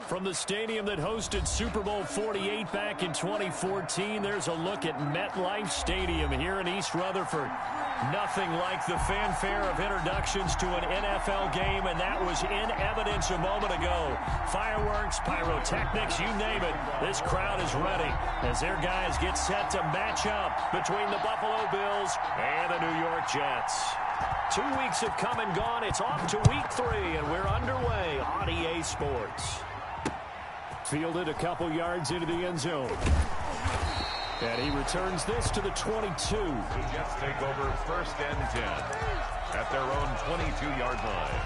From the stadium that hosted Super Bowl 48 back in 2014, there's a look at MetLife Stadium here in East Rutherford. Nothing like the fanfare of introductions to an NFL game, and that was in evidence a moment ago. Fireworks, pyrotechnics, you name it. This crowd is ready as their guys get set to match up between the Buffalo Bills and the New York Jets. 2 weeks have come and gone. It's off to week 3, and we're underway on EA Sports. Fielded a couple yards into the end zone. And he returns this to the 22. The Jets take over 1st and 10 at their own 22-yard line.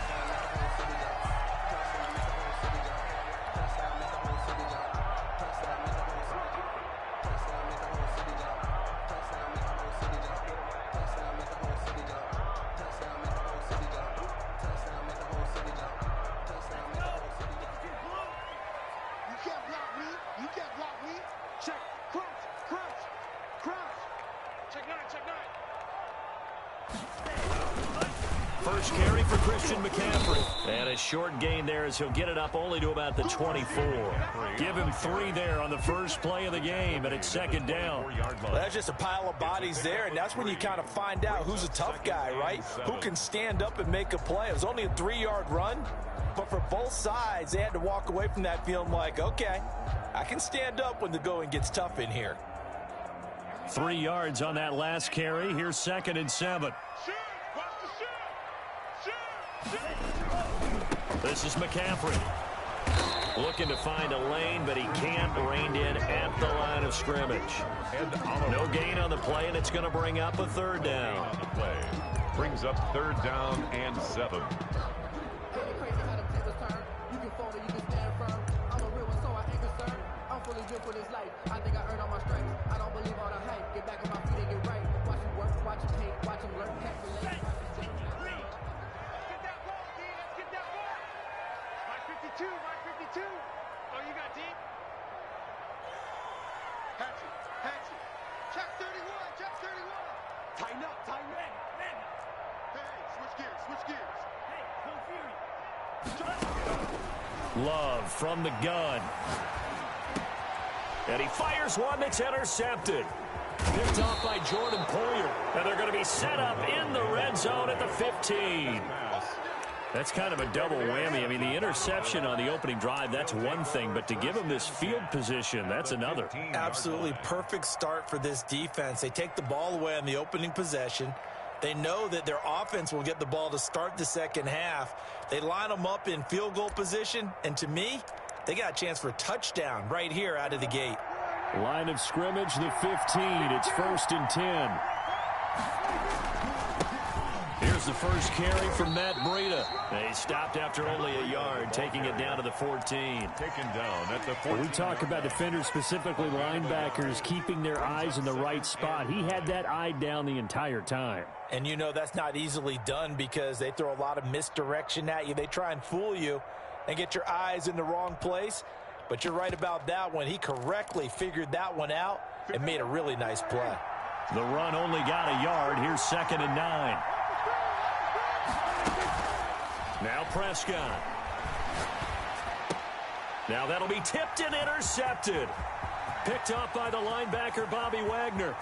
First carry for Christian McCaffrey. And a short gain there as he'll get it up only to about the 24. Give him 3 there on the first play of the game, and it's 2nd down. Well, that's just a pile of bodies there, and that's when you kind of find out who's a tough guy, right? Who can stand up and make a play. It was only a 3-yard run, but for both sides, they had to walk away from that feeling like, okay, I can stand up when the going gets tough in here. 3 yards on that last carry. Here's 2nd and 7. This is McCaffrey. Looking to find a lane, but he can't. Reined in at the line of scrimmage. No gain on the play, and it's going to bring up a 3rd down. The play brings up 3rd down and 7. Love from the gun. And he fires one that's intercepted. Picked off by Jordan Poyer. And they're going to be set up in the red zone at the 15. That's kind of a double whammy. I mean, the interception on the opening drive, that's one thing. But to give him this field position, that's another. Absolutely perfect start for this defense. They take the ball away on the opening possession. They know that their offense will get the ball to start the second half. They line them up in field goal position, and to me, they got a chance for a touchdown right here out of the gate. Line of scrimmage, the 15. It's 1st and 10. Here's the first carry from Matt Breida. He stopped after only a yard, taking it down to the 14. Taken down at the 14. We talk about defenders, specifically linebackers, keeping their eyes in the right spot. He had that eye down the entire time. And you know that's not easily done because they throw a lot of misdirection at you. They try and fool you and get your eyes in the wrong place. But you're right about that one. He correctly figured that one out and made a really nice play. The run only got a yard. Here's 2nd and 9. Now Prescott. Now that'll be tipped and intercepted. Picked up by the linebacker, Bobby Wagner.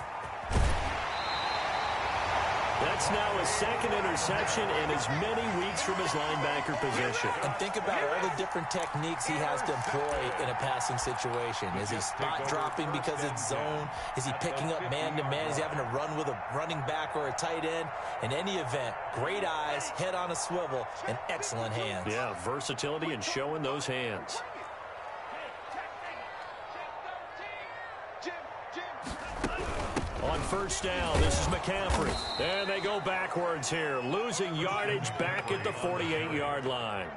That's now his 2nd interception in as many weeks from his linebacker position. And think about all the different techniques he has to employ in a passing situation. Is he spot dropping because it's zone? Is he picking up man-to-man? Is he having to run with a running back or a tight end? In any event, great eyes, head on a swivel, and excellent hands. Yeah, versatility and showing those hands. On 1st down, this is McCaffrey. And they go backwards here, losing yardage back at the 48-yard line.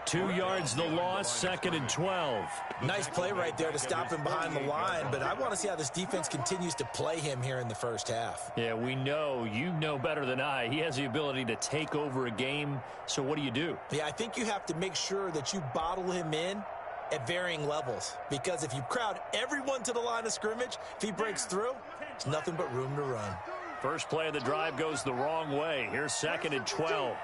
2 yards the loss, 2nd and 12. Nice play right there to stop him behind the line, but I want to see how this defense continues to play him here in the first half. Yeah, we know, you know better than I, he has the ability to take over a game, so what do? Yeah, I think you have to make sure that you bottle him in at varying levels, because if you crowd everyone to the line of scrimmage, if he breaks through, it's nothing but room to run. First play of the drive goes the wrong way. Here's 2nd and 12.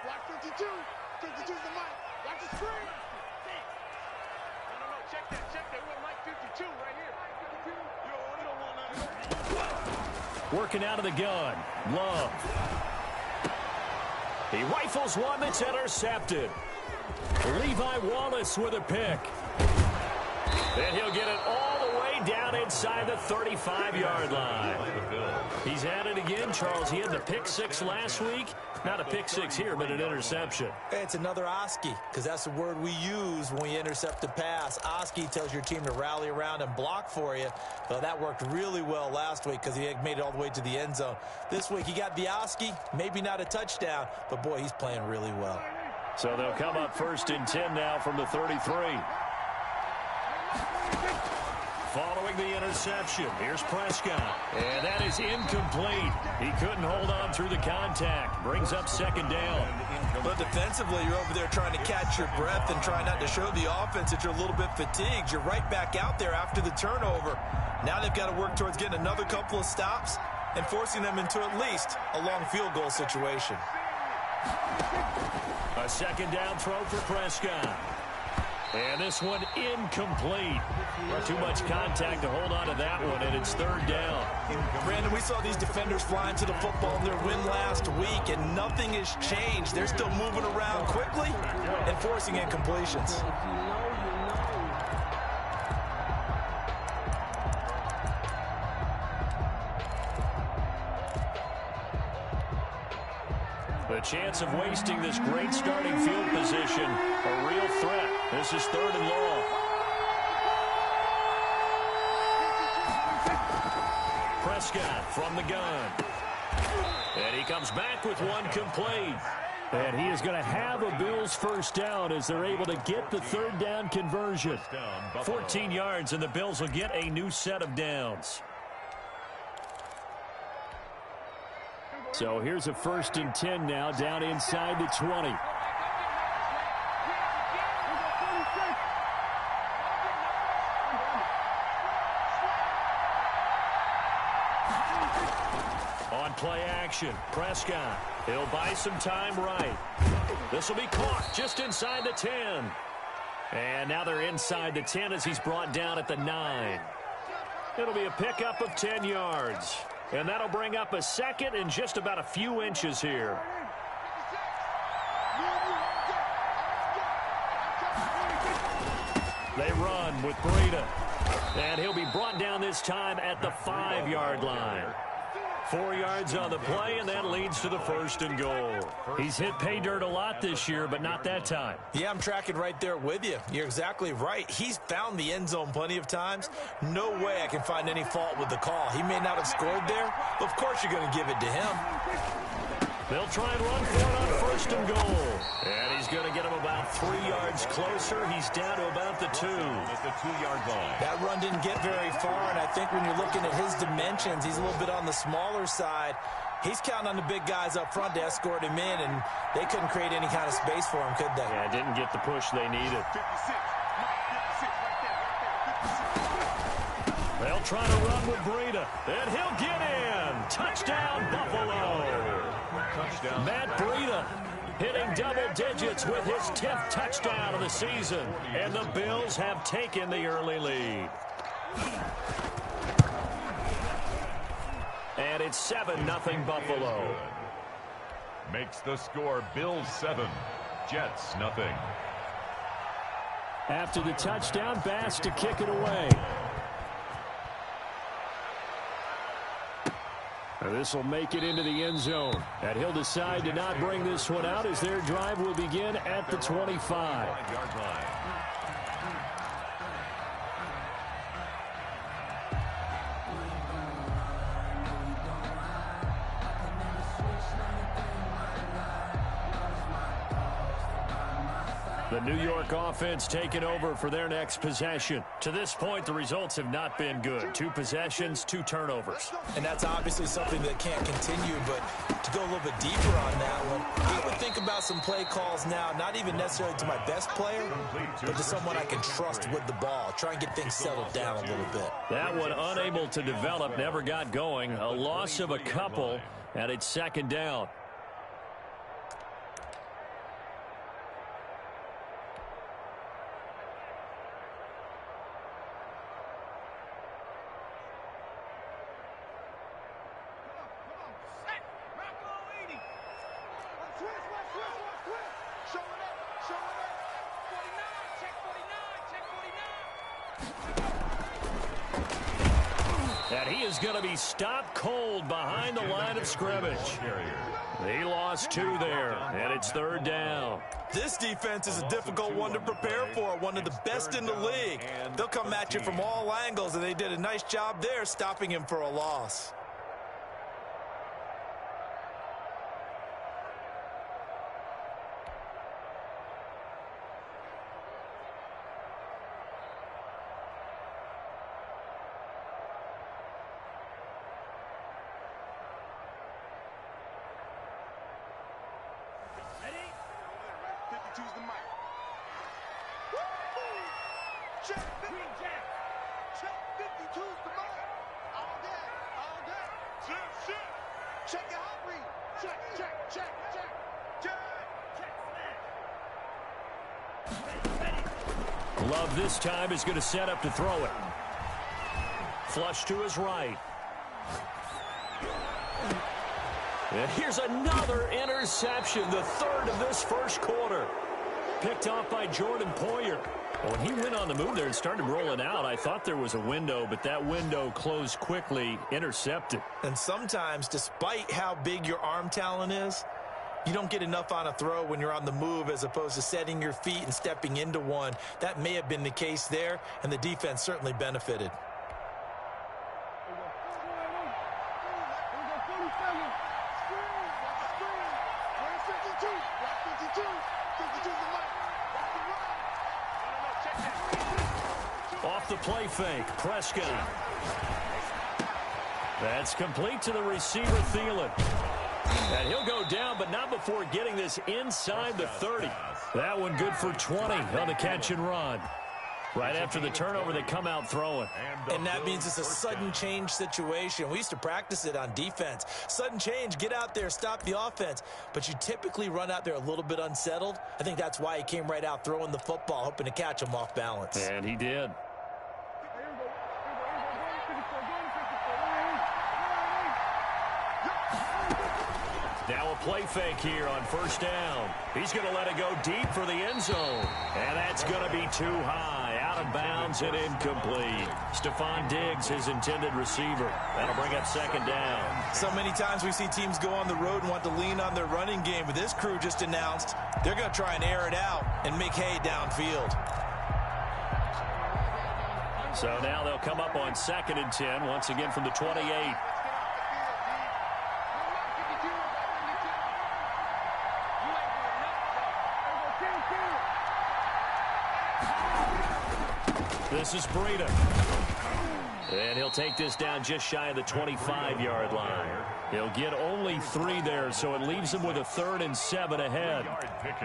Working out of the gun. Love. He rifles one that's intercepted. Levi Wallace with a pick. And he'll get it all the way down inside the 35-yard line. He's at it again, Charles. He had the pick six last week. Not a pick six here, but an interception. It's another Oski, because that's the word we use when we intercept a pass. Oski tells your team to rally around and block for you. Well, that worked really well last week because he made it all the way to the end zone. This week he got the Oski, maybe not a touchdown, but boy, he's playing really well. So they'll come up 1st and 10 now from the 33. Following the interception, here's Prescott. And that is incomplete. He couldn't hold on through the contact. Brings up 2nd down. But defensively, you're over there trying to catch your breath and try not to show the offense that you're a little bit fatigued. You're right back out there after the turnover. Now they've got to work towards getting another couple of stops and forcing them into at least a long field goal situation. A 2nd down throw for Prescott. And this one incomplete. Too much contact to hold on to that one, and it's 3rd down. Brandon, we saw these defenders flying to the football in their win last week, and nothing has changed. They're still moving around quickly and forcing incompletions. The chance of wasting this great starting field position, a real threat. This is 3rd and long. Prescott from the gun. And he comes back with one complete. And he is going to have a Bills 1st down as they're able to get the 3rd down conversion. 14 yards, and the Bills will get a new set of downs. So here's a 1st and 10 now, down inside the 20. On play action, Prescott. He'll buy some time right. This will be caught just inside the 10. And now they're inside the 10 as he's brought down at the 9. It'll be a pickup of 10 yards. And that'll bring up a 2nd and just about a few inches here. They run with Breida. And he'll be brought down this time at the 5-yard line. 4 yards on the play, and that leads to the 1st and goal. He's hit pay dirt a lot this year, but not that time. Yeah, I'm tracking right there with you. You're exactly right. He's found the end zone plenty of times. No way I can find any fault with the call. He may not have scored there, but of course you're going to give it to him. They'll try and run for it on 1st and goal. And he's going to get him about 3 yards closer. He's down to about the 2. At the 2-yard line. That run didn't get very far, and I think when you're looking at his dimensions, he's a little bit on the smaller side. He's counting on the big guys up front to escort him in, and they couldn't create any kind of space for him, could they? Yeah, didn't get the push they needed. They'll try to run with Breida, and he'll get in. Touchdown, Buffalo. Touchdown. Matt Breida hitting double digits with his 10th touchdown of the season, and the Bills have taken the early lead. And it's 7-0 Buffalo. Makes the score Bills 7, Jets nothing. After the touchdown, Bass to kick it away. This will make it into the end zone. And he'll decide to not bring this one out as their drive will begin at the 25. The New York offense taking over for their next possession. To this point, the results have not been good. 2 possessions, 2 turnovers. And that's obviously something that can't continue, but to go a little bit deeper on that one, I would think about some play calls now, not even necessarily to my best player, but to someone I can trust with the ball. Try and get things settled down a little bit. That one unable to develop, never got going. A loss of a couple, and it's 2nd down. And he is going to be stopped cold behind the line of scrimmage. He lost 2 there, and it's 3rd down. This defense is a difficult one to prepare for, one of the best in the league. They'll come at you from all angles, and they did a nice job there stopping him for a loss. Love this time is going to set up to throw it. Flush to his right. And here's another interception, the 3rd of this first quarter. Picked off by Jordan Poyer. When he went on the move there and started rolling out, I thought there was a window, but that window closed quickly, intercepted. And sometimes, despite how big your arm talent is, you don't get enough on a throw when you're on the move as opposed to setting your feet and stepping into one. That may have been the case there, and the defense certainly benefited. Off the play fake, Prescott. That's complete to the receiver, Thielen. And he'll go down, but not before getting this inside the 30. That one good for 20 on the catch and run. Right after the turnover, they come out throwing. And that means it's a sudden change situation. We used to practice it on defense. Sudden change, get out there, stop the offense. But you typically run out there a little bit unsettled. I think that's why he came right out throwing the football, hoping to catch him off balance. And he did. Now a play fake here on 1st down. He's going to let it go deep for the end zone. And that's going to be too high. Out of bounds and incomplete. Stephon Diggs, his intended receiver. That'll bring up 2nd down. So many times we see teams go on the road and want to lean on their running game. But this crew just announced they're going to try and air it out and make hay downfield. So now they'll come up on 2nd and 10, once again from the 28. This is Breida. And he'll take this down just shy of the 25-yard line. He'll get only 3 there, so it leaves him with a 3rd and 7 ahead.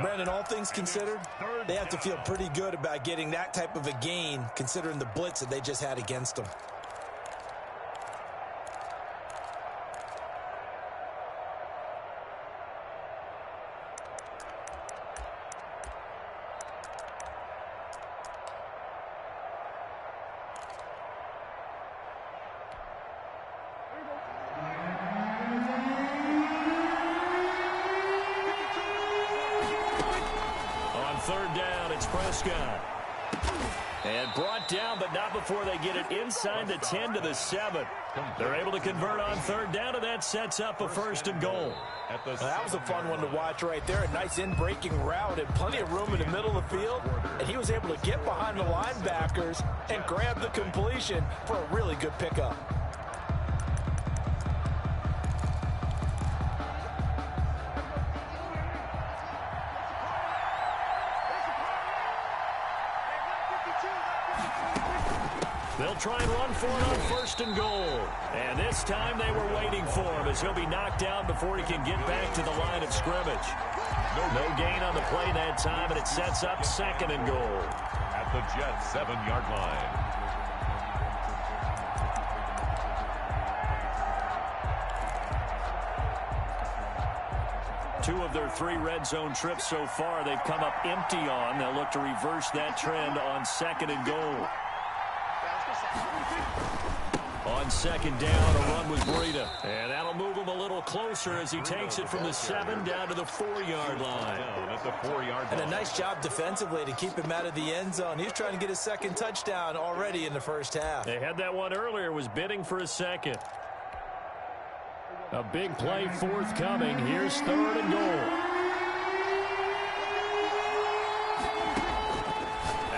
Brandon, all things considered, they have to feel pretty good about getting that type of a gain, considering the blitz that they just had against them. And brought down, but not before they get it inside the 10 to the 7. They're able to convert on 3rd down, and that sets up a 1st and goal. That was a fun one to watch right there. A nice in-breaking route and plenty of room in the middle of the field. And he was able to get behind the linebackers and grab the completion for a really good pickup. They'll try and run for it on 1st and goal. And this time they were waiting for him as he'll be knocked down before he can get back to the line of scrimmage. No gain on the play that time, and it sets up 2nd and goal. At the Jets' 7-yard line. Two of their 3 red zone trips so far they've come up empty on. They'll look to reverse that trend on 2nd and goal. On 2nd down, a run with Breida. And that'll move him a little closer as he takes it from the 7 down to the 4-yard line. At the 4-yard And line. a nice job defensively to keep him out of the end zone. He's trying to get his second touchdown already in the first half. They had that one earlier, was bidding for a second. A big play forthcoming. Here's 3rd and goal.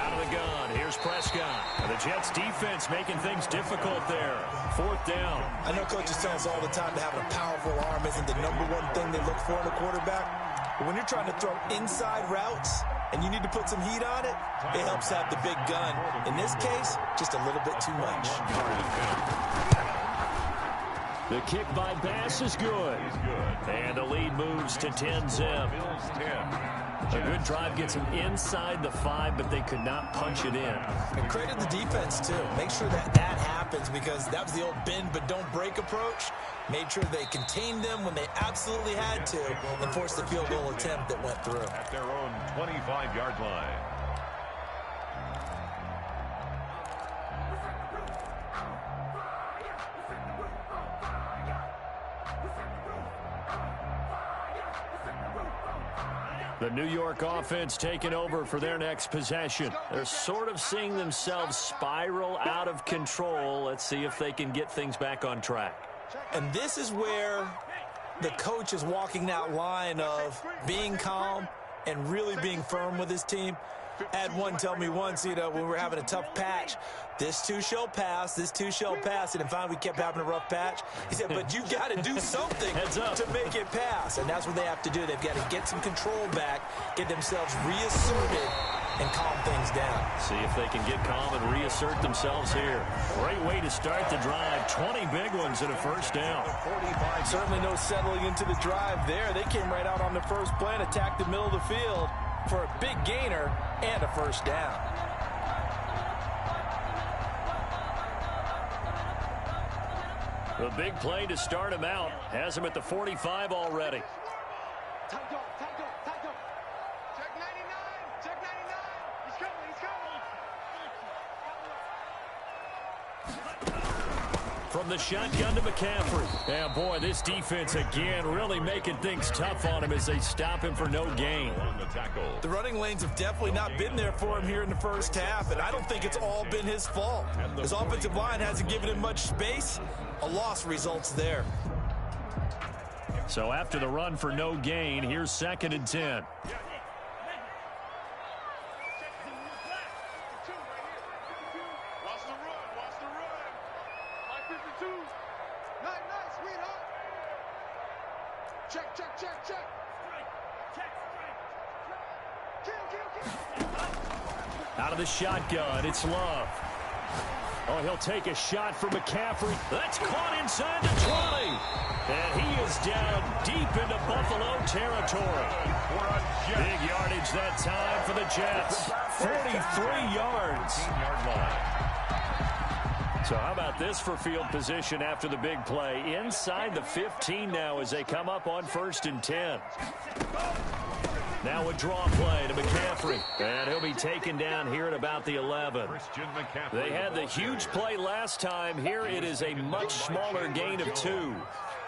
Out of the gun. Here's Prescott. And the Jets defense making things difficult there. 4th down. I know coaches tell us all the time that having a powerful arm isn't the #1 thing they look for in a quarterback. But when you're trying to throw inside routes and you need to put some heat on it, it helps have the big gun. In this case, just a little bit too much. The kick by Bass is good. And the lead moves to 10-zip. A good drive gets them inside the 5, but they could not punch it in. And credit the defense, too. Make sure that happens, because that was the old bend but don't break approach. Made sure they contained them when they absolutely had to and forced the field goal attempt that went through. At their own 25-yard line. The New York offense taking over for their next possession. They're sort of seeing themselves spiral out of control. Let's see if they can get things back on track. And this is where the coach is walking that line of being calm and really being firm with his team. I had one tell me once, when we were having a tough patch, this too shall pass, this too shall pass. And finally we kept having a rough patch. He said, but you got to do something to make it pass. And that's what they have to do. They've got to get some control back, get themselves reasserted, and calm things down. See if they can get calm and reassert themselves here. Great way to start the drive. 20 big ones and a 1st down. Certainly no settling into the drive there. They came right out on the first play and attacked the middle of the field for a big gainer and a 1st down. The big play to start him out has him at the 45 already. Check 99. Check 99. He's coming. From the shotgun to McCaffrey. And boy, this defense again really making things tough on him as they stop him for no gain. The running lanes have definitely not been there for him here in the first half, and I don't think it's all been his fault. His offensive line hasn't given him much space. A loss results there. So after the run for no gain, here's 2nd and 10. Out of the shotgun, it's Love. Oh, he'll take a shot for McCaffrey. That's caught inside the 20. And he is down deep into Buffalo territory. Big yardage that time for the Jets. 43 yards. So how about this for field position after the big play? Inside the 15 now as they come up on 1st and 10. Now a draw play to McCaffrey. And he'll be taken down here at about the 11. They had the huge play last time. Here it is a much smaller gain of 2.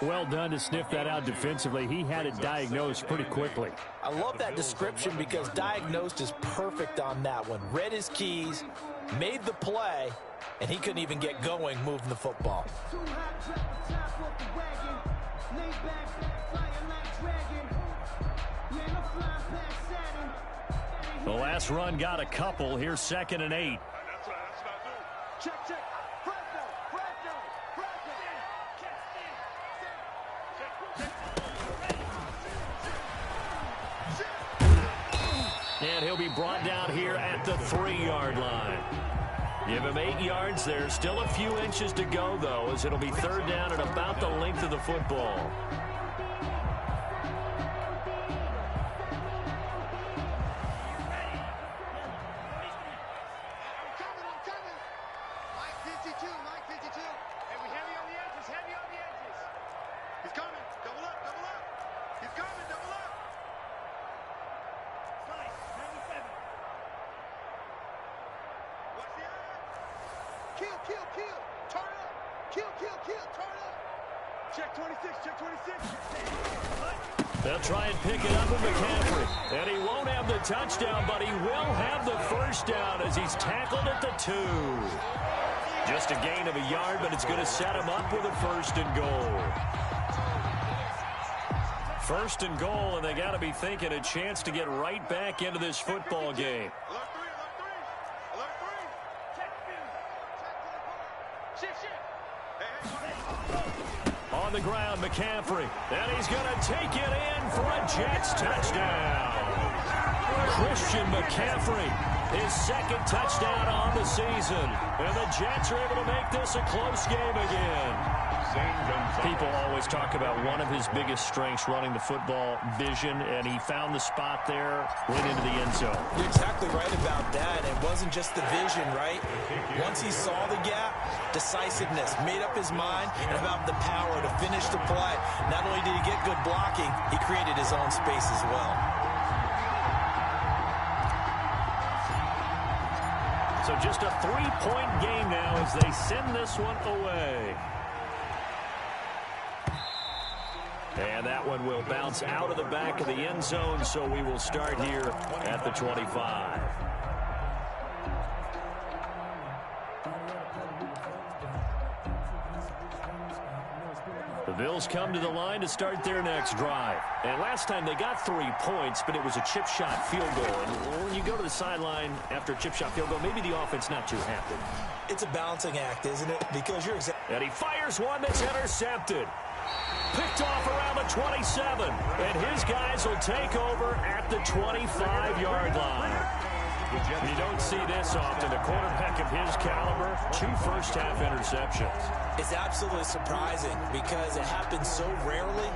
Well done to sniff that out defensively. He had it diagnosed pretty quickly. I love that description because diagnosed is perfect on that one. Read his keys, made the play, and he couldn't even get going moving the football. The last run got a couple. Here's 2nd and 8. Check. And he'll be brought down here at the 3-yard line. Give him 8 yards there. Still a few inches to go, though, as it'll be 3rd down at about the length of the football. Check 26, check 26. They'll try and pick it up with McCaffrey. And he won't have the touchdown, but he will have the first down as he's tackled at the 2. Just a gain of a yard, but it's going to set him up with a 1st and goal. 1st and goal, and they got to be thinking a chance to get right back into this football game. Alert 3, alert 3, alert 3. Check shift. On the ground, McCaffrey. And he's going to take it in for a Jets touchdown. Christian McCaffrey, his 2nd touchdown on the season. And the Jets are able to make this a close game again. People always talk about one of his biggest strengths running the football, vision, and he found the spot there, went into the end zone. You're exactly right about that. It wasn't just the vision, right? Once he saw the gap, decisiveness, made up his mind, and about the power to finish the play. Not only did he get good blocking, he created his own space as well. So just a 3-point game now as they send this one away. And that one will bounce out of the back of the end zone, so we will start here at the 25. The Bills come to the line to start their next drive. And last time they got 3 points, but it was a chip shot field goal. And when you go to the sideline after a chip shot field goal, maybe the offense not too happy. It's a balancing act, isn't it? Because you're and he fires one that's intercepted. Picked off around the 27. And his guys will take over at the 25-yard line. You don't see this often. A quarterback of his caliber, 2 first-half interceptions. It's absolutely surprising because it happens so rarely.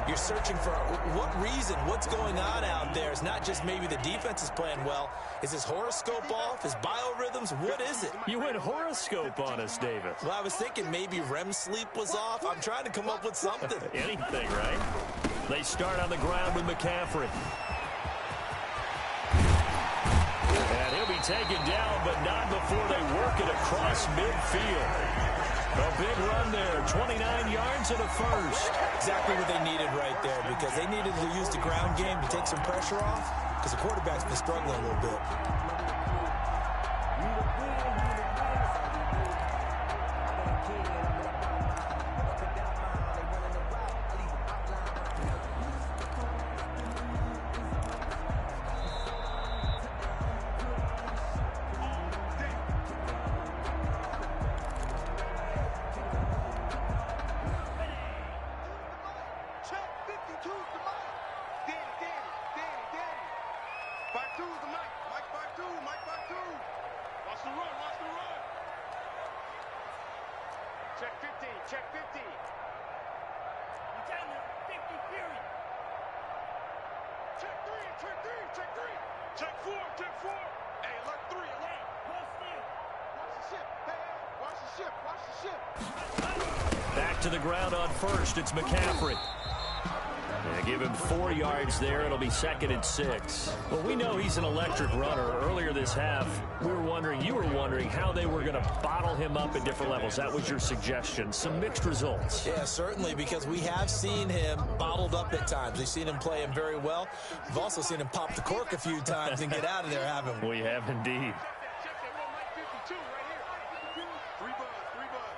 You're searching for what reason, what's going on out there. It's not just maybe the defense is playing well. Is his horoscope off? His biorhythms? What is it? You went horoscope on us, Davis. Well, I was thinking maybe REM sleep was off. I'm trying to come up with something. Anything, right? They start on the ground with McCaffrey. And he'll be taken down, but not before they work it across midfield. A big run there, 29 yards and a first. Exactly what they needed right there because they needed to use the ground game to take some pressure off because the quarterback's been struggling a little bit. Check 50, check 50. I'm telling you, 50 period. Check 3, check 3, check 3. Check 4, check 4. Hey, alert 3, alert. Hold still. Watch the ship. Hey, watch the ship, watch the ship. Back to the ground on first. It's McCaffrey. They give him 4 yards there. It'll be 2nd and 6. Well, we know he's an electric runner. Earlier this half, you were wondering how they were going to bottle him up at different levels. That was your suggestion. Some mixed results. Yeah, certainly, because we have seen him bottled up at times. We've seen him play him very well. We've also seen him pop the cork a few times and get out of there, haven't we? We have indeed. Check that one, Mike 52 right here. 3 buzz, 3 buzz.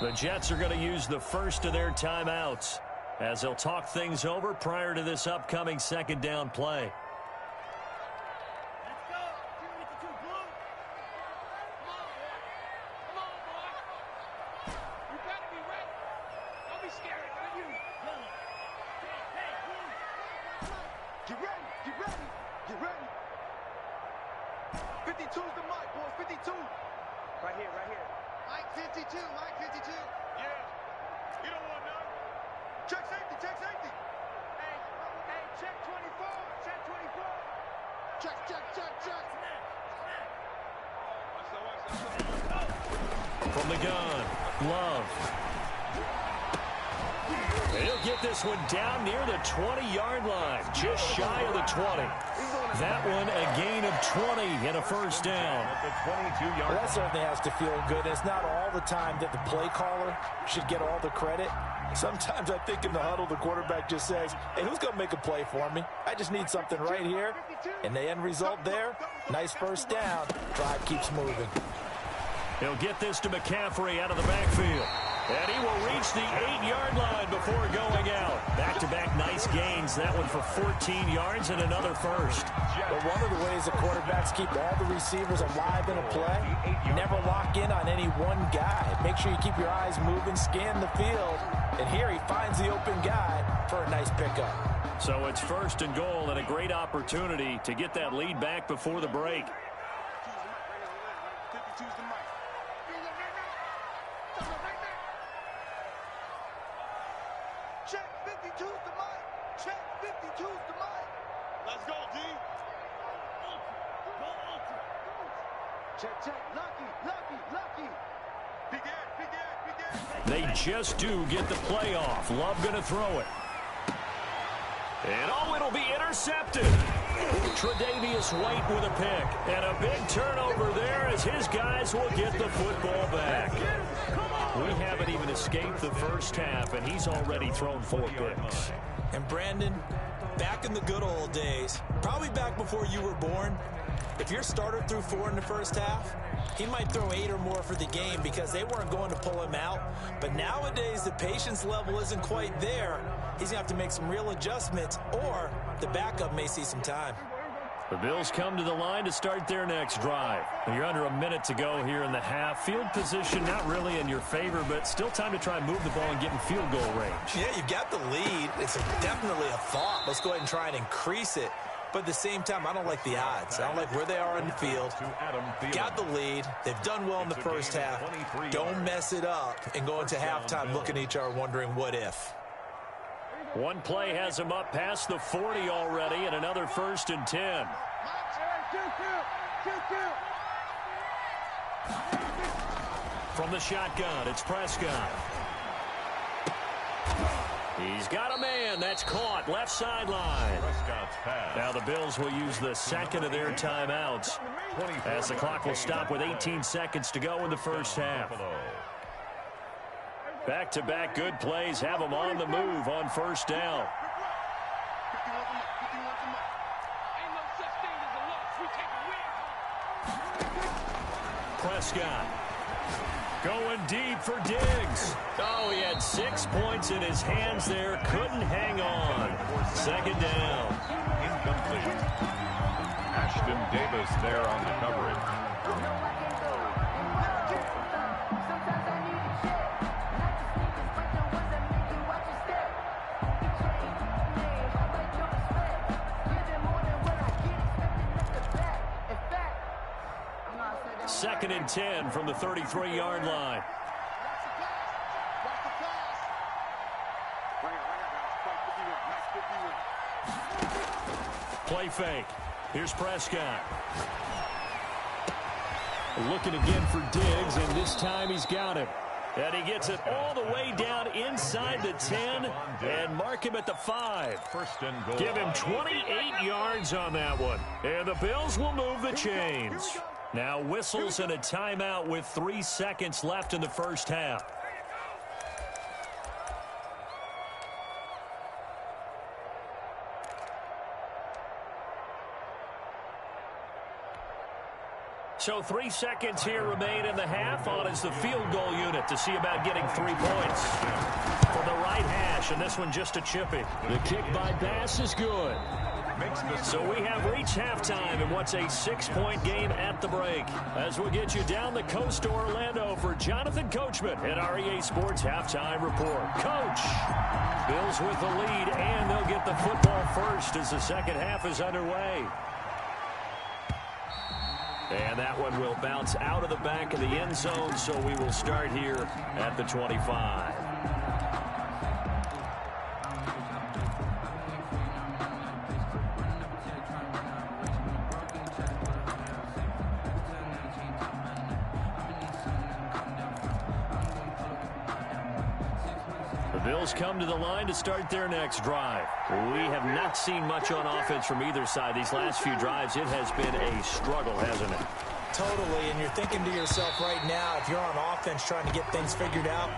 The Jets are going to use the first of their timeouts as they'll talk things over prior to this upcoming 2nd down play. Let's go. 52 blue. Come on, boy. You better be ready. Don't be scared. Not you. Hey, blue. Get ready. Get ready. Get ready. 52's the mic, boys. 52. Right here, right here. Mike 52, Mike 52. Yeah. You don't want none. Check safety, check safety. Hey, check 24, check 24. Check, check, check, check. Watch that, watch that. From the gun, Love. And he'll get this one down near the 20-yard line, just shy of the 20. That one a gain of 20 and a first down. Well, that certainly has to feel good. It's not all the time that the play caller should get all the credit. Sometimes I think in the huddle, the quarterback just says, hey, who's going to make a play for me? I just need something right here. And the end result there, nice first down. Drive keeps moving. He'll get this to McCaffrey out of the backfield. And he will reach the 8-yard line before going out. Back-to-back nice gains. That one for 14 yards and another first. But one of the ways the quarterbacks keep all the receivers alive in a play, never lock in on any one guy. Make sure you keep your eyes moving, scan the field. And here he finds the open guy for a nice pickup. So it's first and goal and a great opportunity to get that lead back before the break. Check 52's the mic. Check 52's the mic. Let's go, D. Check. Lucky. Big Ed. They just do get the play off. Love going to throw it. And it'll be intercepted. Tre'Davious White with a pick. And a big turnover there as his guys will get the football back. We haven't even escaped the first half, and he's already thrown 4 picks. And Brandon, back in the good old days, probably back before you were born, if your starter threw 4 in the first half, he might throw 8 or more for the game because they weren't going to pull him out. But nowadays, the patience level isn't quite there. He's going to have to make some real adjustments, or the backup may see some time. The Bills come to the line to start their next drive. You're under a minute to go here in the half. Field position not really in your favor, but still time to try and move the ball and get in field goal range. Yeah, you've got the lead. It's definitely a thought. Let's go ahead and try and increase it. But at the same time, I don't like the odds. I don't like where they are in the field. Got the lead. They've done well in the first half. Don't mess it up and go into halftime looking at each other wondering what if. One play has him up past the 40 already, and another 1st and 10. From the shotgun, it's Prescott. He's got a man. That's caught. Left sideline. Now the Bills will use the second of their timeouts as the clock will stop with 18 seconds to go in the first half. Back-to-back good plays have them on the move on first down. Prescott going deep for Diggs. Oh, he had 6 points in his hands there. Couldn't hang on. 2nd down. Incomplete. Ashton Davis there on the coverage. Second and 10 from the 33-yard line. Play fake. Here's Prescott. Looking again for Diggs, and this time he's got him. And he gets it all the way down inside the 10 and mark him at the 5. First and goal. Give him 28 yards on that one. And the Bills will move the chains. Now whistles and a timeout with 3 seconds left in the first half. So 3 seconds here remain in the half. On is the field goal unit to see about getting 3 points. From the right hash, and this one just a chippy. The kick by Bass is good. So we have reached halftime in what's a 6-point game at the break. As we'll get you down the coast to Orlando for Jonathan Coachman at REA Sports Halftime Report. Coach, Bills with the lead, and they'll get the football first as the second half is underway. And that one will bounce out of the back of the end zone, so we will start here at the 25. Bills come to the line to start their next drive. We have not seen much on offense from either side. These last few drives, it has been a struggle, hasn't it? Totally, and you're thinking to yourself right now, if you're on offense trying to get things figured out,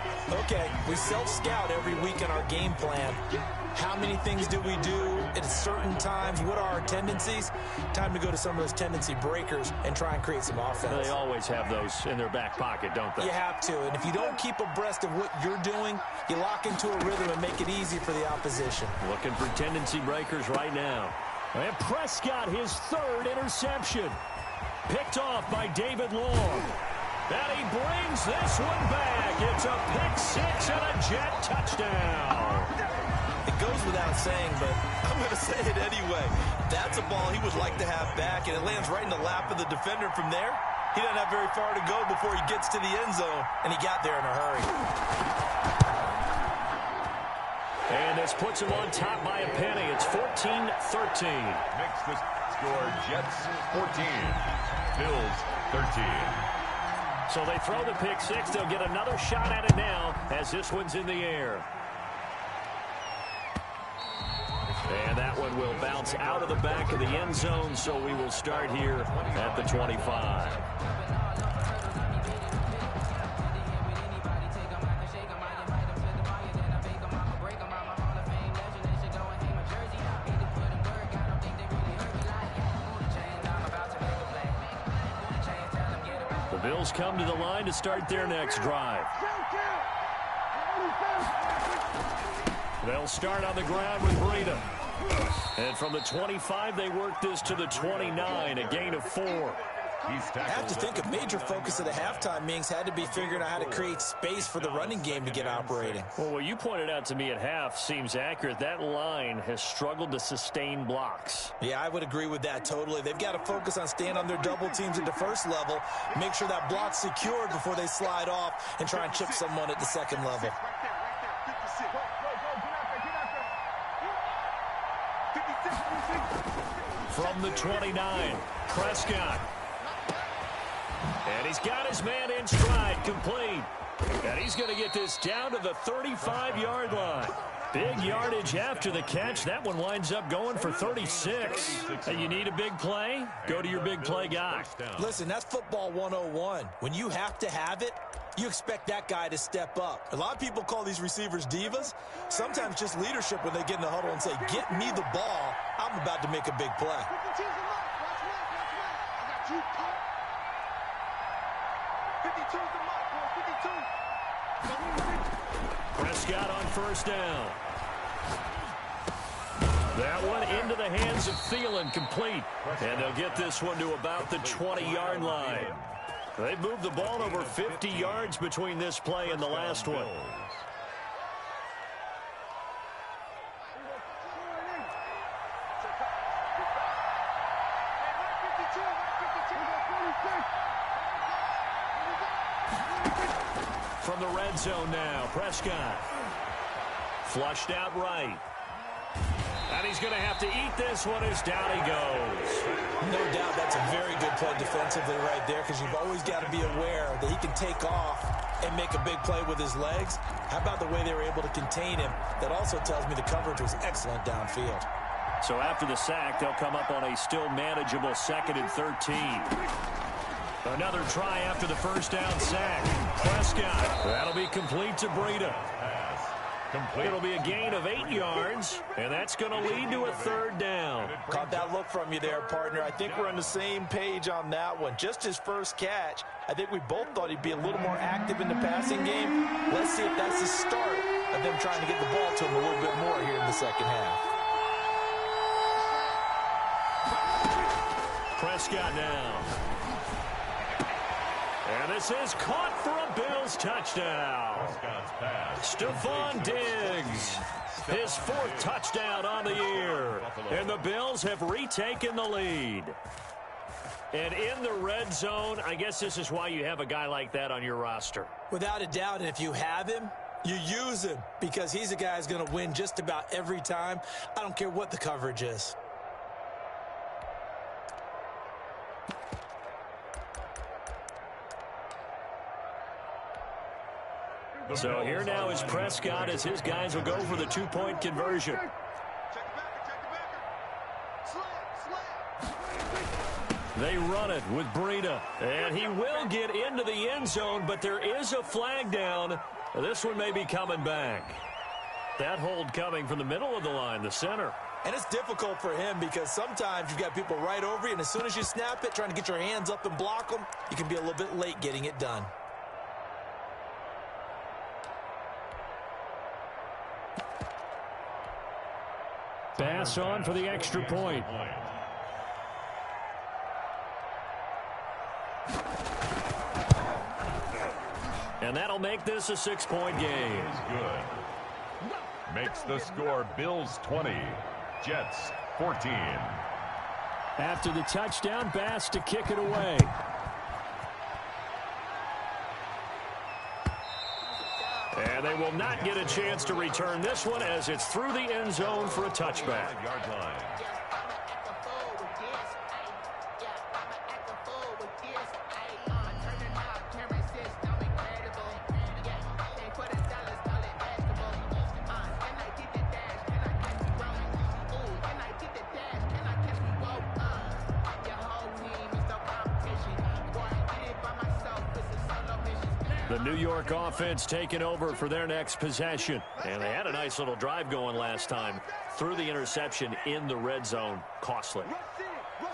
okay, we self-scout every week in our game plan. How many things do we do at certain times? What are our tendencies? Time to go to some of those tendency breakers and try and create some offense. They always have those in their back pocket, don't they? You have to, and if you don't keep abreast of what you're doing, you lock into a rhythm and make it easy for the opposition. Looking for tendency breakers right now. And Prescott, his third interception. Picked off by David Long. And he brings this one back. It's a pick six and a Jet touchdown. It goes without saying, but I'm going to say it anyway. That's a ball he would like to have back, and it lands right in the lap of the defender from there. He doesn't have very far to go before he gets to the end zone, and he got there in a hurry. And this puts him on top by a penny. It's 14-13. Makes the score Jets 14, Bills 13. So they throw the pick six. They'll get another shot at it now as this one's in the air. And that one will bounce out of the back of the end zone, so we will start here at the 25. The Bills come to the line to start their next drive. They'll start on the ground with Gridiron. And from the 25, they work this to the 29, a gain of 4. I have to think a major focus of the halftime meetings had to be figuring out how to create space for the running game to get operating. Well, what you pointed out to me at half seems accurate. That line has struggled to sustain blocks. Yeah, I would agree with that totally. They've got to focus on staying on their double teams at the first level, make sure that block's secured before they slide off and try and chip someone at the second level. From the 29, Prescott. And he's got his man in stride, complete. And he's going to get this down to the 35-yard line. Big yardage after the catch. That one winds up going for 36. Hey, you need a big play? Go to your big play guy. Listen, that's football 101. When you have to have it, you expect that guy to step up. A lot of people call these receivers divas. Sometimes just leadership when they get in the huddle and say, get me the ball. I'm about to make a big play. Prescott on first down. That one into the hands of Thielen, complete. And they'll get this one to about the 20-yard line. They've moved the ball over 50 yards between this play and the last one. From the red zone now, Prescott. Flushed out right. And he's going to have to eat this one as down he goes. No doubt that's a very good play defensively right there, because you've always got to be aware that he can take off and make a big play with his legs. How about the way they were able to contain him? That also tells me the coverage was excellent downfield. So after the sack, they'll come up on a still manageable 2nd and 13. Another try after the first down sack. Prescott. That'll be complete to Breida. It'll be a gain of 8 yards, and that's going to lead to a 3rd down. Caught that look from you there, partner. I think we're on the same page on that one. Just his first catch, I think we both thought he'd be a little more active in the passing game. Let's see if that's the start of them trying to get the ball to him a little bit more here in the second half. Prescott now. And this is caught for a Bills touchdown. Stephon Diggs, his 4th touchdown on the year. And the Bills have retaken the lead. And in the red zone, I guess this is why you have a guy like that on your roster. Without a doubt, and if you have him, you use him, because he's a guy who's going to win just about every time. I don't care what the coverage is. So here now is Prescott as his guys will go for the two-point conversion. They run it with Breida, and he will get into the end zone, but there is a flag down. This one may be coming back. That hold coming from the middle of the line, the center. And it's difficult for him because sometimes you've got people right over you, and as soon as you snap it, trying to get your hands up and block them, you can be a little bit late getting it done. Pass on for the extra point. And that'll make this a 6-point game. Good. Makes the score Bills 20, Jets 14. After the touchdown, Bass to kick it away. And they will not get a chance to return this one as it's through the end zone for a touchback. 5-yard line. The New York offense taking over for their next possession. And they had a nice little drive going last time. Threw the interception in the red zone. Costly.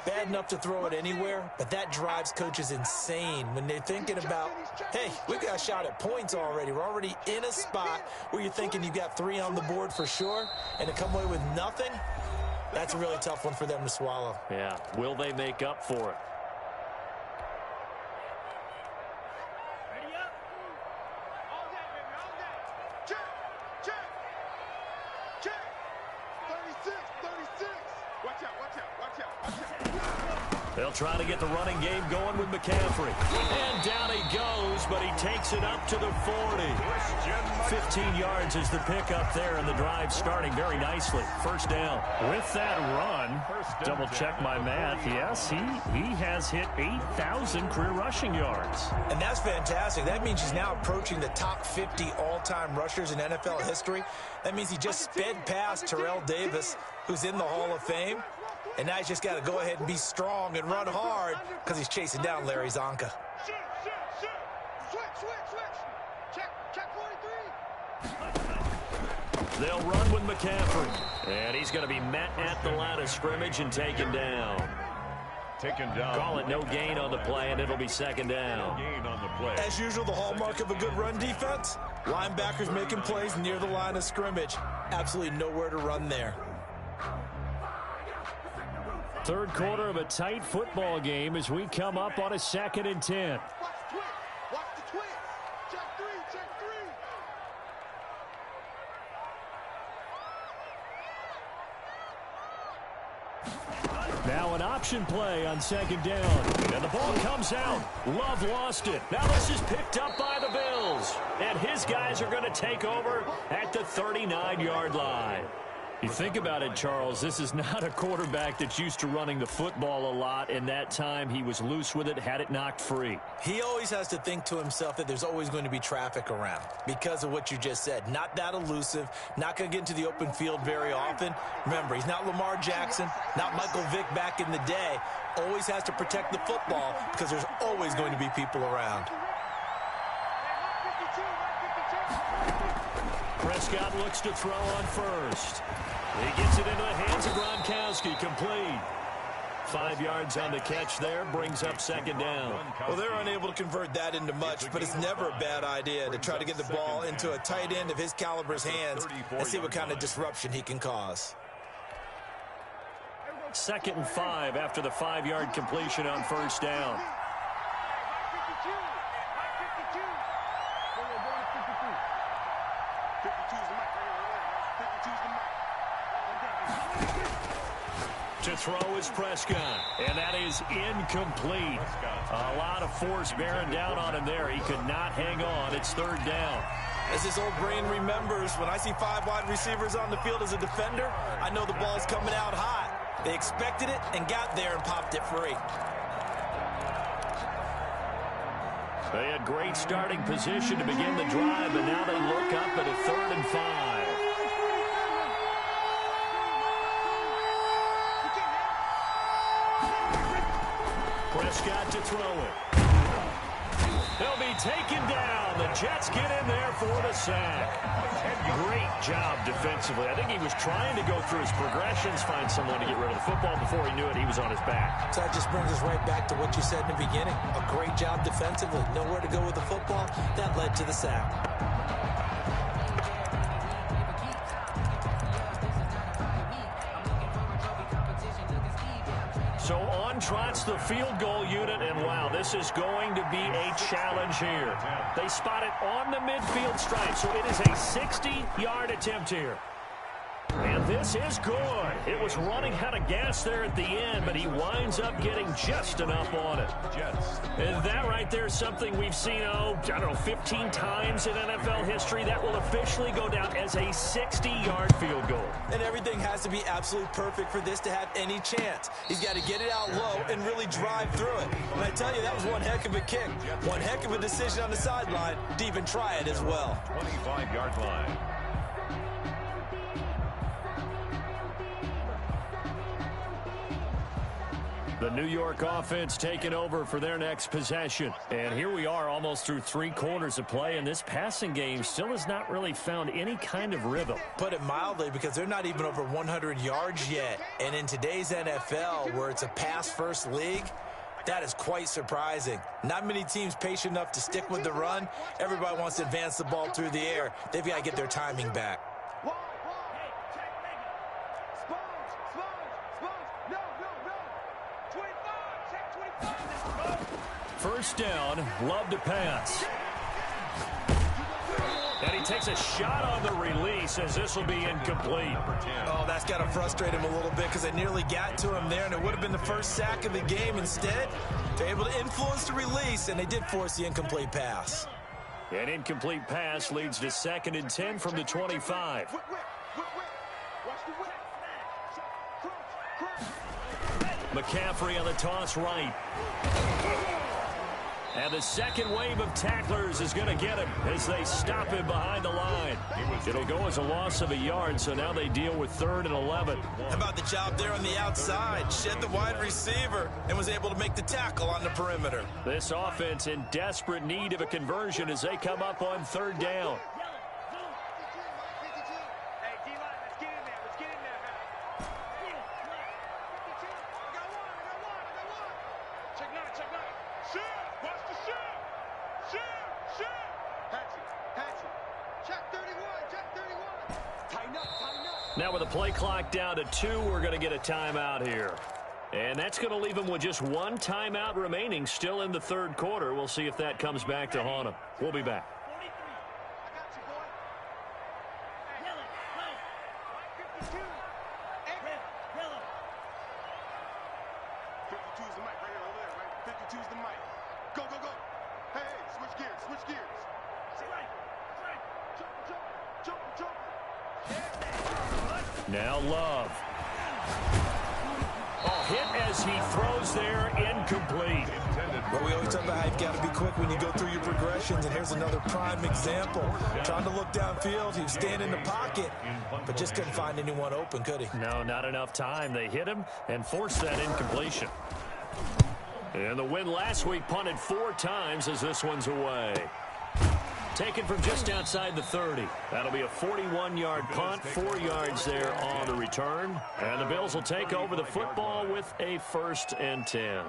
Bad enough to throw it anywhere, but that drives coaches insane when they're thinking about, hey, we got a shot at points already. We're already in a spot where you're thinking you got 3 on the board for sure, and to come away with nothing, that's a really tough one for them to swallow. Yeah, will they make up for it? They'll try to get the running game going with McCaffrey. And down he goes, but he takes it up to the 40. 15 yards is the pickup there, and the drive starting very nicely. First down. With that run, double check my math. Yes, he has hit 8,000 career rushing yards. And that's fantastic. That means he's now approaching the top 50 all-time rushers in NFL history. That means he just sped past Terrell Davis, who's in the Hall of Fame. And now he's just got to go ahead and be strong and run hard because he's chasing down Larry Zonka. They'll run with McCaffrey. And he's going to be met at the line of scrimmage and taken down. Call it no gain on the play, and it'll be second down. As usual, the hallmark of a good run defense, linebackers making plays near the line of scrimmage. Absolutely nowhere to run there. Third quarter of a tight football game as we come up on a 2nd and 10. Watch the twins. Check three. Now an option play on 2nd down. And the ball comes out. Love lost it. Now this is picked up by the Bills. And his guys are going to take over at the 39-yard line. You think about it, Charles, this is not a quarterback that's used to running the football a lot, and that time he was loose with it, had it knocked free. He always has to think to himself that there's always going to be traffic around because of what you just said. Not that elusive, not going to get into the open field very often. Remember, he's not Lamar Jackson, not Michael Vick back in the day. Always has to protect the football because there's always going to be people around. Prescott looks to throw on first. He gets it into the hands of Gronkowski, complete. 5 yards on the catch there, brings up 2nd down. Well, they're unable to convert that into much, but it's never a bad idea to try to get the ball into a tight end of his caliber's hands and see what kind of disruption he can cause. 2nd and 5 after the 5-yard completion on first down. To throw is Prescott, and that is incomplete. A lot of force bearing down on him there. He could not hang on. It's 3rd down. As his old brain remembers, when I see 5 wide receivers on the field as a defender, I know the ball's coming out hot. They expected it and got there and popped it free. They had great starting position to begin the drive, but now they look up at a 3rd and 5. Prescott to throw it. They'll be taken down. The Jets get in there for the sack. Great job defensively. I think he was trying to go through his progressions, find someone to get rid of the football. Before he knew it, he was on his back. So that just brings us right back to what you said in the beginning. A great job defensively. Nowhere to go with the football. That led to the sack. So on trots the field goal unit, and wow, this is going to be a challenge here. They spot it on the midfield stripe, so it is a 60-yard attempt here. And this is good. It was running out of gas there at the end, but he winds up getting just enough on it. And that right there is something we've seen, I don't know, 15 times in NFL history. That will officially go down as a 60-yard field goal. And everything has to be absolutely perfect for this to have any chance. He's got to get it out low and really drive through it. And I tell you, that was one heck of a kick. One heck of a decision on the sideline to even try it as well. 25-yard line. The New York offense taking over for their next possession. And here we are almost through 3 quarters of play, and this passing game still has not really found any kind of rhythm. Put it mildly, because they're not even over 100 yards yet. And in today's NFL, where it's a pass-first league, that is quite surprising. Not many teams patient enough to stick with the run. Everybody wants to advance the ball through the air. They've got to get their timing back. First down, love to pass. And he takes a shot on the release as this will be incomplete. Oh, that's got to frustrate him a little bit because they nearly got to him there, and it would have been the first sack of the game. Instead, they're able to influence the release, and they did force the incomplete pass. An incomplete pass leads to 2nd and 10 from the 25. McCaffrey on the toss right. And the second wave of tacklers is going to get him as they stop him behind the line. It'll go as a loss of a yard, so now they deal with 3rd and 11. How about the job there on the outside? Shed the wide receiver and was able to make the tackle on the perimeter. This offense in desperate need of a conversion as they come up on 3rd down. Now with the play clock down to 2, we're going to get a timeout here. And that's going to leave them with just 1 timeout remaining still in the 3rd quarter. We'll see if that comes back to haunt them. We'll be back. Now Love. Hit as he throws there, incomplete. Well, we always talk about how you've got to be quick when you go through your progressions, and here's another prime example. Trying to look downfield, he was staying in the pocket, but just couldn't find anyone open, could he? No, not enough time. They hit him and forced that incompletion. And the win last week punted 4 times as this one's away. Taken from just outside the 30. That'll be a 41-yard punt, 4 yards there on the return. And the Bills will take over the football with a 1st and 10.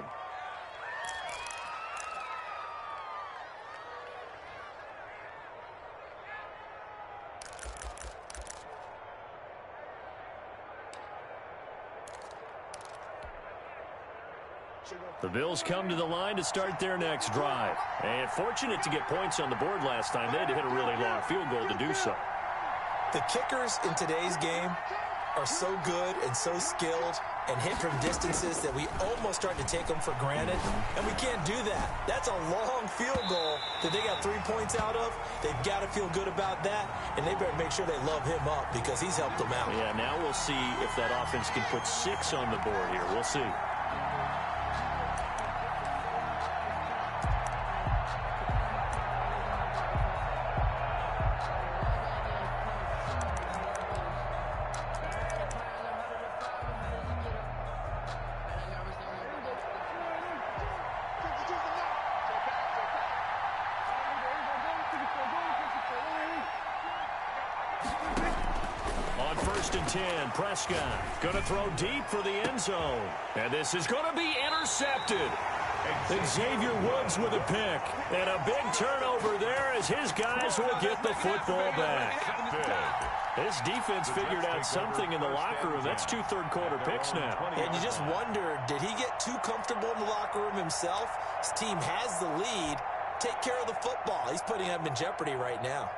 The Bills come to the line to start their next drive. And fortunate to get points on the board last time. They had to hit a really long field goal to do so. The kickers in today's game are so good and so skilled and hit from distances that we almost start to take them for granted. And we can't do that. That's a long field goal that they got 3 points out of. They've got to feel good about that. And they better make sure they love him up because he's helped them out. Yeah, now we'll see if that offense can put 6 on the board here. We'll see. first and 10. Prescott going to throw deep for the end zone. And this is going to be intercepted. Xavier Woods with a pick. And a big turnover there as his guys will get the football back. This defense figured out something in the locker room. That's 2 third-quarter picks now. And you just wonder, did he get too comfortable in the locker room himself? His team has the lead. Take care of the football. He's putting them in jeopardy right now.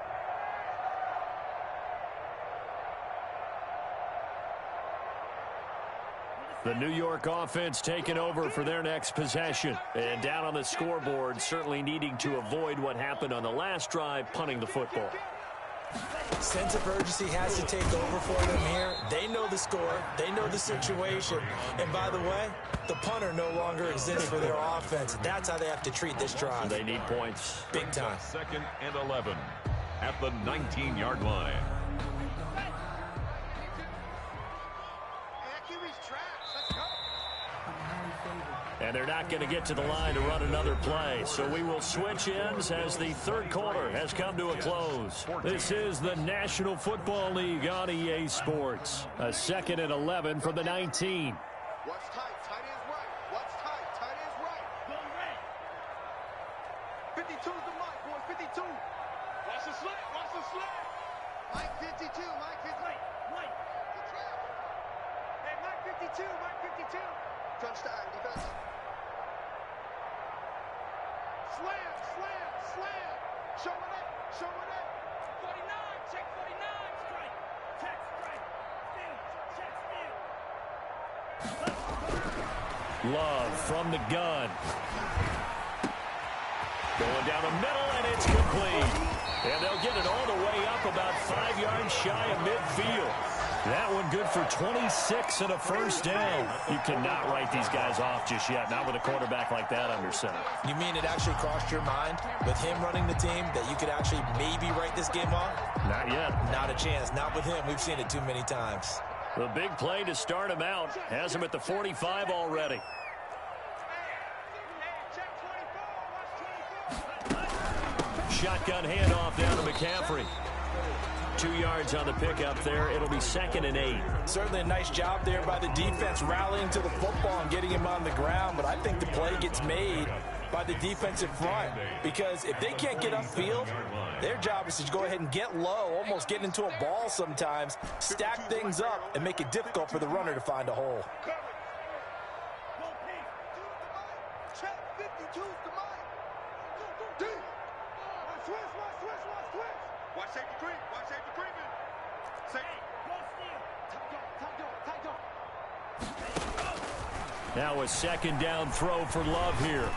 The New York offense taking over for their next possession. And down on the scoreboard, certainly needing to avoid what happened on the last drive, punting the football. Sense of urgency has to take over for them here. They know the score. They know the situation. And by the way, the punter no longer exists for their offense. That's how they have to treat this drive. They need points. Big time. 2nd and 11 at the 19-yard line. And they're not going to get to the line to run another play. So we will switch ends as the third quarter has come to a close. This is the National Football League on EA Sports. A 2nd and 11 from the 19. What's tight? Tight ends right. What's tight? Tight ends right. Going red. 52's the mic, boys. 52. Watch the slant. Watch the slant. Mike 52. Mike 52. Wait. The trap. Hey, Mike 52. Mike 52. Touchdown defense. Slam, slam, slam. Show it up, show it up. 49, check 49. Strike, check, strike. Steal, check, steal. Love from the gun. Going down the middle, and it's complete. And they'll get it all the way up about 5 yards shy of midfield. That one good for 26 and a first down. You cannot write these guys off just yet, not with a quarterback like that under center. You mean it actually crossed your mind with him running the team that you could actually maybe write this game off? Not yet. Not a chance. Not with him. We've seen it too many times. The big play to start him out has him at the 45 already. Shotgun handoff down to McCaffrey. 2 yards on the pickup there. It'll be 2nd and 8. Certainly a nice job there by the defense rallying to the football and getting him on the ground. But I think the play gets made by the defensive front, because if they can't get upfield, their job is to go ahead and get low, almost get into a ball sometimes, stack things up, and make it difficult for the runner to find a hole. Check 52's the mic. Deep. Switch. Watch safety creep. Watch safety creeping. Now a 2nd down throw for Love here.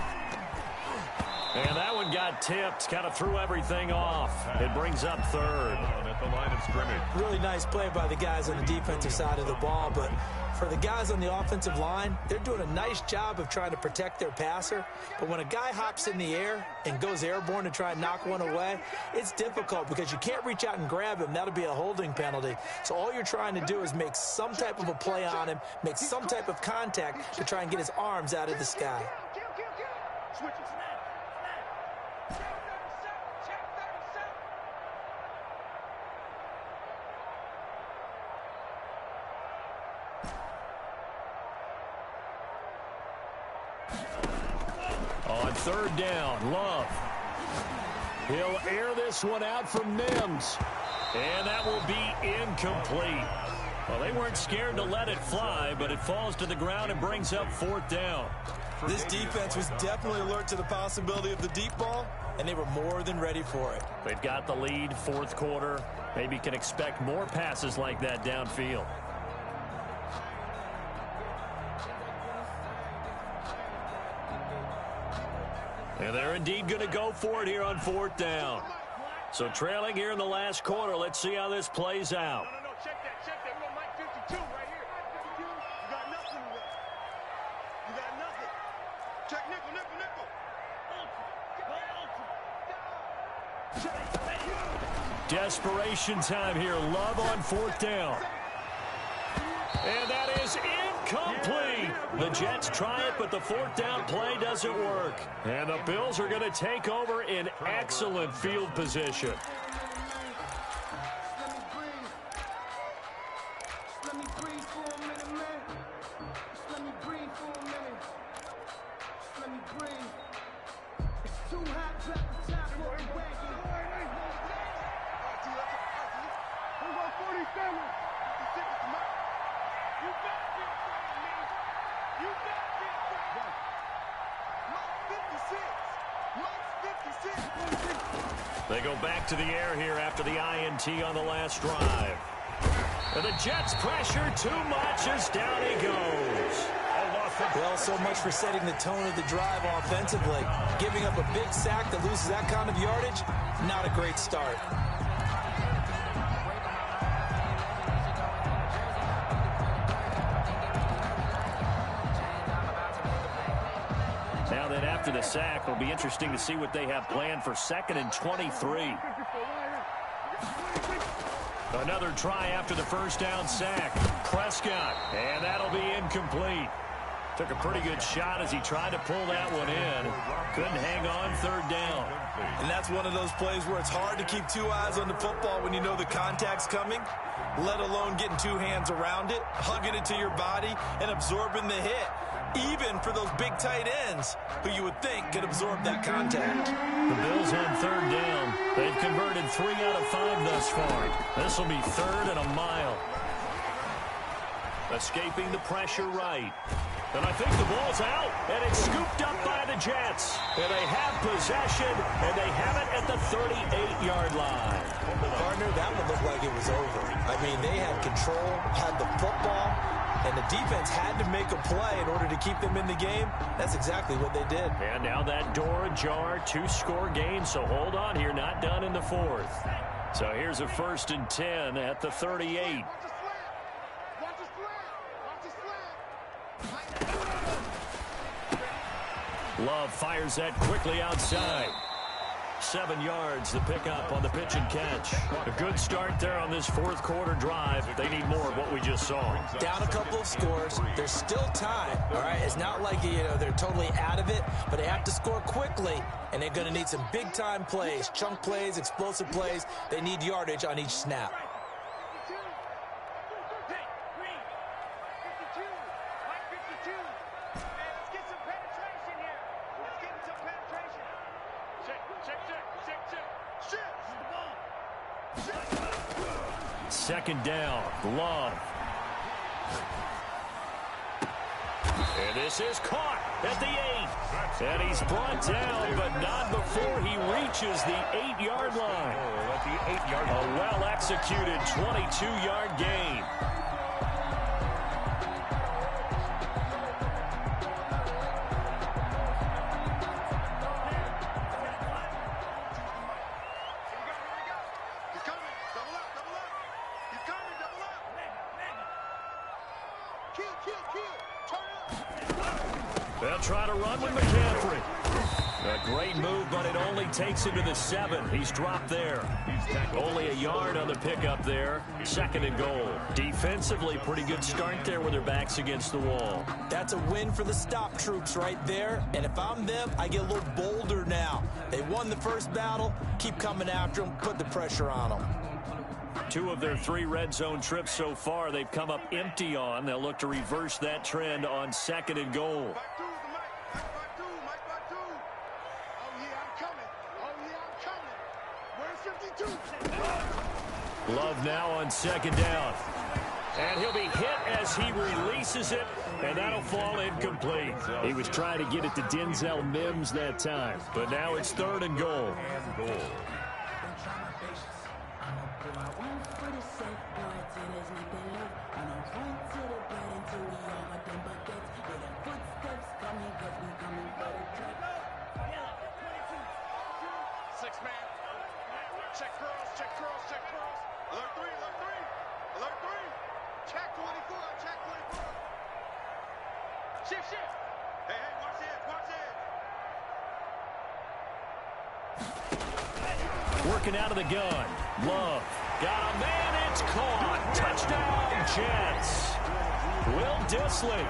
And that one got tipped, kind of threw everything off. It brings up 3rd. At the line of scrimmage. Really nice play by the guys on the defensive side of the ball, but for the guys on the offensive line, they're doing a nice job of trying to protect their passer. But when a guy hops in the air and goes airborne to try and knock one away, it's difficult because you can't reach out and grab him. That'll be a holding penalty. So all you're trying to do is make some type of a play on him, make some type of contact to try and get his arms out of the sky. Switch it. On 3rd down, Love. He'll air this one out for Mims. And that will be incomplete. Well, they weren't scared to let it fly, but it falls to the ground and brings up 4th down. This defense was definitely alert to the possibility of the deep ball, and they were more than ready for it. They've got the lead, 4th quarter. Maybe can expect more passes like that downfield. And they're indeed going to go for it here on 4th down. So trailing here in the last quarter. Let's see how this plays out. No, check that. We got Mike 52 right here. 52, you got nothing left. You got nothing. Check nickel. Desperation time here. Love on 4th down. And that is incomplete. The Jets try it, but the 4th down play doesn't work. And the Bills are going to take over in excellent field position. let me breathe for a minute, man. Just let me breathe for a minute. Just let me breathe. It's too hot, drop the top of the wagon. Who got 47? 56 is the mark. You better be afraid of me. You better be afraid. Mike's 56. Mike's 56. They go back to the air here after the INT on the last drive. And the Jets pressure too much as down he goes. Well, so much for setting the tone of the drive offensively. Giving up a big sack that loses that kind of yardage, not a great start. Now that after the sack, it'll be interesting to see what they have planned for 2nd and 23. Another try after the first down sack. Prescott, and that'll be incomplete. Took a pretty good shot as he tried to pull that one in. Couldn't hang on 3rd down. And that's one of those plays where it's hard to keep two eyes on the football when you know the contact's coming, let alone getting two hands around it, hugging it to your body, and absorbing the hit. Even for those big tight ends who you would think could absorb that contact. The Bills on 3rd down. They've converted 3 out of 5 thus far. This will be 3rd and a mile. Escaping the pressure right. And I think the ball's out, and it's scooped up by the Jets. And they have possession, and they have it at the 38-yard line. Partner, that would look like it was over. I mean, they had control, had the football, and the defense had to make a play in order to keep them in the game. That's exactly what they did. And now that door ajar, 2-score game, so hold on here, not done in the 4th. So here's a 1st and 10 at the 38. Love fires that quickly outside. 7 yards, the pickup on the pitch and catch. A good start there on this 4th quarter drive. They need more of what we just saw. Down a couple of scores. There's still time, all right? It's not like, they're totally out of it, but they have to score quickly, and they're going to need some big-time plays, chunk plays, explosive plays. They need yardage on each snap. Second down, Love. And this is caught at the 8. And he's brought down, but not before he reaches the 8-yard line. A well-executed 22-yard gain. They'll try to run with McCaffrey. A great move, but it only takes him to the 7. He's dropped there. Only a yard on the pickup there. 2nd and goal. Defensively, pretty good start there with their backs against the wall. That's a win for the stop troops right there. And if I'm them, I get a little bolder now. They won the first battle. Keep coming after them. Put the pressure on them. 2 of their 3 red zone trips so far, they've come up empty on. They'll look to reverse that trend on 2nd and goal. Love now on 2nd down. And he'll be hit as he releases it, and that'll fall incomplete. He was trying to get it to Denzel Mims that time, but now it's 3rd and goal. Check curls, check curls, check curls. Alert 3, alert 3. Alert 3. Check 24, check 24. Shift, shift. Hey, watch this, watch this. Working out of the gun. Love. Got a man, it's caught. Touchdown, Jets. Will Dissly,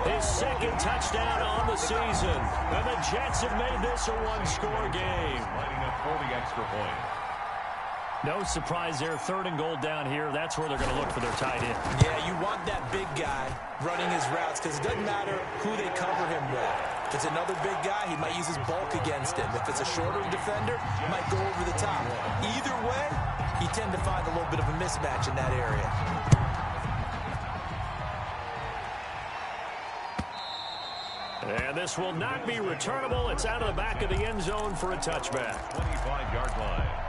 his 2nd touchdown on the season. And the Jets have made this a 1-score game. Lining up for the extra point. No surprise there. 3rd and goal down here. That's where they're going to look for their tight end. Yeah, you want that big guy running his routes because it doesn't matter who they cover him with. If it's another big guy, he might use his bulk against him. If it's a shorter defender, he might go over the top. Either way, you tend to find a little bit of a mismatch in that area. And this will not be returnable. It's out of the back of the end zone for a touchback. 25-yard line.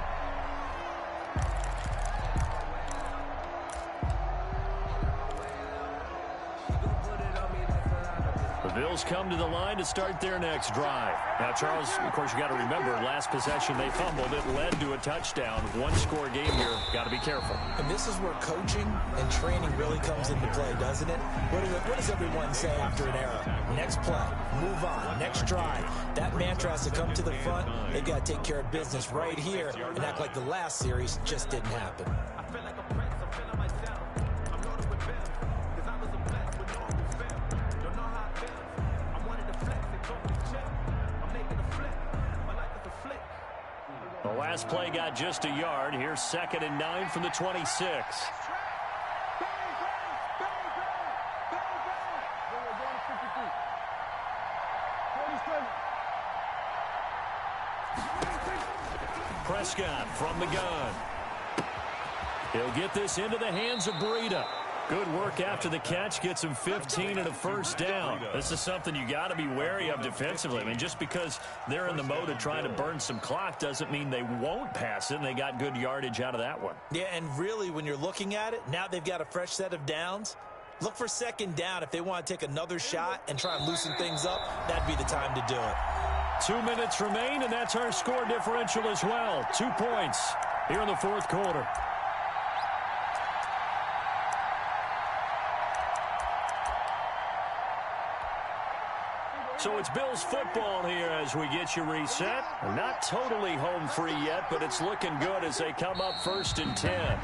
The Bills come to the line to start their next drive. Now, Charles, of course, you got to remember, last possession they fumbled. It led to a touchdown. One-score game here. Got to be careful. And this is where coaching and training really comes into play, doesn't it? What does everyone say after an error? Next play, move on, next drive. That mantra has to come to the front. They've got to take care of business right here and act like the last series just didn't happen. The last play got just a yard. Here's 2nd and 9 from the 26. Prescott from the gun. He'll get this into the hands of Breida. Good work after the catch. Gets him 15 and a first down. This is something you got to be wary of defensively. I mean, just because they're in the mode of trying to burn some clock doesn't mean they won't pass it, and they got good yardage out of that one. Yeah, and really, when you're looking at it, now they've got a fresh set of downs. Look for 2nd down. If they want to take another shot and try and loosen things up, that'd be the time to do it. 2 minutes remain, and that's our score differential as well. 2 points here in the 4th quarter. So it's Bills football here as we get you reset. Not totally home free yet, but it's looking good as they come up 1st and 10.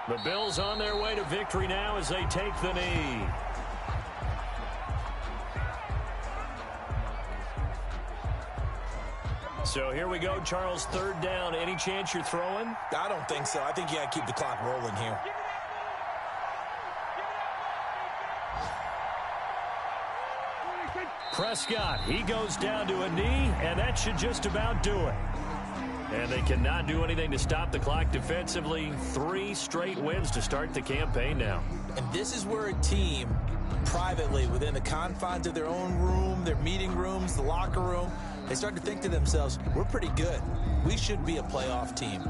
The Bills on their way to victory now as they take the knee. So here we go, Charles, 3rd down. Any chance you're throwing? I don't think so. I think you got to keep the clock rolling here. Prescott, he goes down to a knee, and that should just about do it. And they cannot do anything to stop the clock defensively. 3 straight wins to start the campaign now. And this is where a team, privately, within the confines of their own room, their meeting rooms, the locker room, they start to think to themselves, we're pretty good. We should be a playoff team.